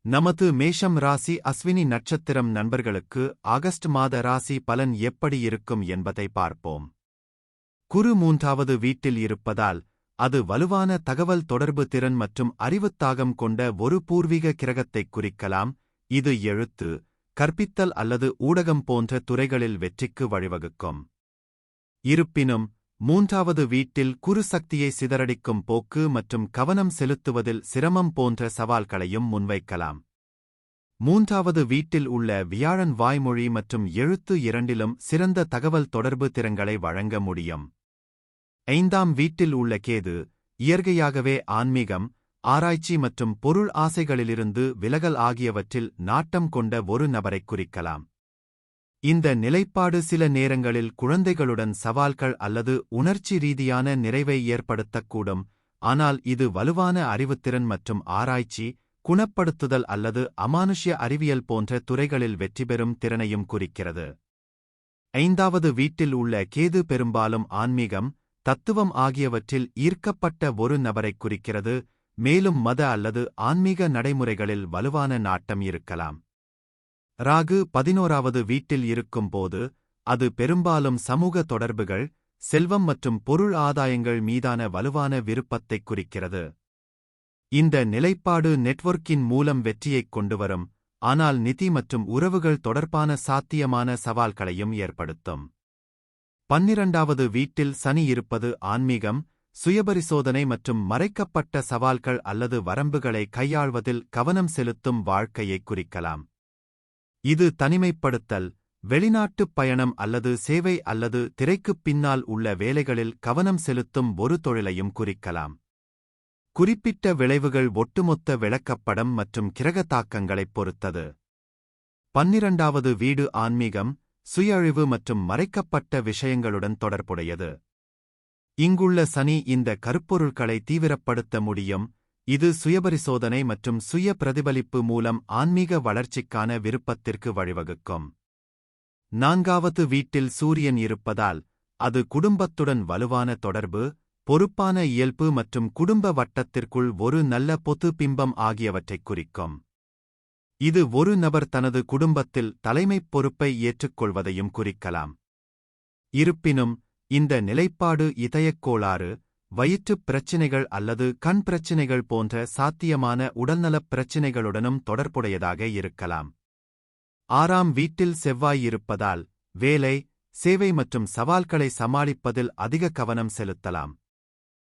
நமது மேஷம் ராசி அஸ்வினி நட்சத்திரம் நண்பர்களுக்கு ஆகஸ்ட் மாத ராசி பலன் எப்படி இருக்கும் என்பதை பார்ப்போம். குரு 3வது வீட்டில் இருப்பதால் அது வலுவான தகவல் தொடர்பு திறன் மற்றும் அறிவுத்தாகம் கொண்ட ஒரு பூர்வீக கிரகத்தைக் குறிக்கலாம். இது எழுத்து, கற்பித்தல் அல்லது ஊடகம் போன்ற துறைகளில் வெற்றிக்கு வழிவகுக்கும். இருப்பினும் 3வது வீட்டில் குரு சக்தியை சிதறடிக்கும் போக்கு மற்றும் கவனம் செலுத்துவதில் சிரமம் போன்ற சவால்களையும் முன்வைக்கலாம். 3வது வீட்டில் உள்ள வியாழன் வாய்மொழி மற்றும் எழுத்து இரண்டிலும் சிறந்த தகவல் தொடர்பு திறன்களை வழங்க முடியும். 5ஆம் வீட்டில் உள்ள கேது இயற்கையாகவே ஆன்மீகம், ஆராய்ச்சி மற்றும் பொருள் ஆசைகளிலிருந்து விலகல் ஆகியவற்றில் நாட்டம் கொண்ட ஒரு நபரைக் குறிக்கலாம். இந்த நிலைப்பாடு சில நேரங்களில் குழந்தைகளுடன் சவால்கள் அல்லது உணர்ச்சி ரீதியான நிறைவை ஏற்படுத்தக்கூடும், ஆனால் இது வலுவான அறிவுத்திறன் மற்றும் ஆராய்ச்சி, குணப்படுத்துதல் அல்லது அமானுஷ்ய அறிவியல் போன்ற துறைகளில் வெற்றிபெறும் திறனையும் குறிக்கிறது. 5வது வீட்டில் உள்ள கேது பெரும்பாலும் ஆன்மீகம், தத்துவம் ஆகியவற்றில் ஈர்க்கப்பட்ட ஒரு நபரைக் குறிக்கிறது, மேலும் மத அல்லது ஆன்மீக நடைமுறைகளில் வலுவான நாட்டம் இருக்கலாம். ராகு 11வது வீட்டில் இருக்கும்போது அது பெரும்பாலும் சமூக தொடர்புகள், செல்வம் மற்றும் பொருள் ஆதாயங்கள் மீதான வலுவான விருப்பத்தைக் குறிக்கிறது. இந்த நிலைப்பாடு நெட்வொர்க்கின் மூலம் வெற்றியைக் கொண்டுவரும், ஆனால் நிதி மற்றும் உறவுகள் தொடர்பான சாத்தியமான சவால்களையும் ஏற்படுத்தும். 12வது வீட்டில் சனி இருப்பது ஆன்மீகம், சுயபரிசோதனை மற்றும் மறைக்கப்பட்ட சவால்கள் அல்லது வரம்புகளை கையாள்வதில் கவனம் செலுத்தும் வாழ்க்கையைக் குறிக்கலாம். இது தனிமைப்படுத்தல், வெளிநாட்டுப் பயணம் அல்லது சேவை அல்லது திரைக்குப் பின்னால் உள்ள வேலைகளில் கவனம் செலுத்தும் ஒரு தொழிலையும் குறிக்கலாம். குறிப்பிட்ட விளைவுகள் ஒட்டுமொத்த விளக்கப்படம் மற்றும் கிரக தாக்கங்களைப் பொறுத்தது. 12வது வீடு ஆன்மீகம், சுயஅழிவு மற்றும் மறைக்கப்பட்ட விஷயங்களுடன் தொடர்புடையது. இங்குள்ள சனி இந்த கருப்பொருள்களை தீவிரப்படுத்த முடியும், இது சுயபரிசோதனை மற்றும் சுய பிரதிபலிப்பு மூலம் ஆன்மீக வளர்ச்சிக்கான விருப்பத்திற்கு வழிவகுக்கும். 4வது வீட்டில் சூரியன் இருப்பதால் அது குடும்பத்துடன் வலுவான தொடர்பு, பொறுப்பான இயல்பு மற்றும் குடும்ப வட்டத்திற்குள் ஒரு நல்ல பொது பிம்பம் ஆகியவற்றைக் குறிக்கும். இது ஒரு நபர் தனது குடும்பத்தில் தலைமைப் பொறுப்பை ஏற்றுக்கொள்வதையும் குறிக்கலாம். இருப்பினும் இந்த நிலைப்பாடு இதயக் கோளாறு, வயிற்றுப் பிரச்சினைகள் அல்லது கண் பிரச்சினைகள் போன்ற சாத்தியமான உடல்நலப் பிரச்சினைகளுடனும் தொடர்புடையதாக இருக்கலாம். 6ஆம் வீட்டில் செவ்வாய் இருப்பதால் வேலை, சேவை மற்றும் சவால்களை சமாளிப்பதில் அதிக கவனம் செலுத்தலாம்.